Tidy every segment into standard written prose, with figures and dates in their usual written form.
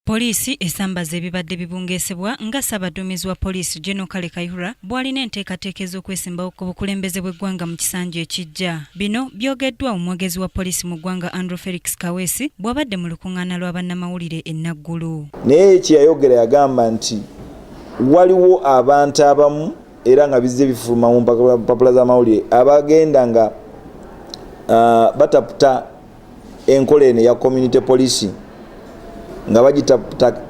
Poliisi esambaza ebibadde bibungeesebwa nga Ssaabaduumizi wa poliisi General Kale Kayihura bw'alina enteekateeka ez'okwesimbawo ku bukulembeze bw'eggwanga mu kisanja ekijja. Bino byogeddwa omwogezi wa poliisi mu ggwanga Andrew Felix Kaweesi bw'abadde mu lukuŋŋaana lwa bannamawulire e Naggulu. Naye kyeyayogera yagamba nti waliwo abantu abamu era nga bizze bifuluma mu mpapula z'amawulire abagenda nga bataputa enkola eno ya community policing nga bagitaputa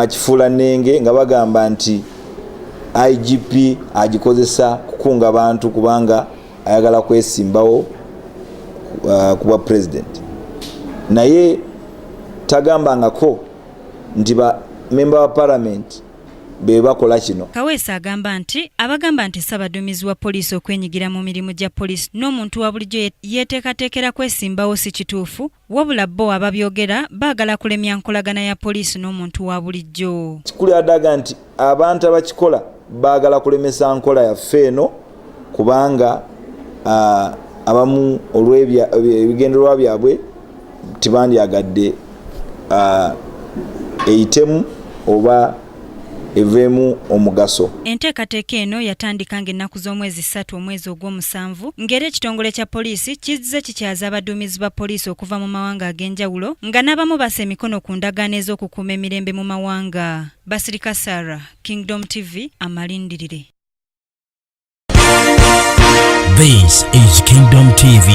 kifuula nnenge nga bagamba nti IGP agikozesa kukunga abantu kubanga ayagala kwesimbawo kuba president. Naye tagambangako nti ba member wa parliament be bakola kino. Kaweesi agamba nti abagamba nti Ssaabaduumizi wa poliisi okwenyigira mu mirimu gya poliisi n'omuntu wa bulijjo yeeteekateekera kwesimbawo si kituufu, wabula bo ababyogera baagala kulemya nkolagana ya poliisi n'omuntu wa bulijjo. Kikulu adaga nti abantu abakikola baagala kulemesa nkola yaffe eno kubanga abamu olw'ebigendererwa byabwe tibandyagadde eyitemu oba evemu omugaso. Enteekateeka eno yatandika ng'ennaku z'omwezi 3 omwezi ogw'omusanvu ng'era ekitongole kya poliisi kizze kikyaza abaduumizi ba poliisi okuva mu mawanga ag'enjawulo nga n'abamu bassa emikono ku ndagaano ez'okukuuma emirembe mu mawanga. Basirika Sarah, Kingdom TV, amalindirire. This is Kingdom TV.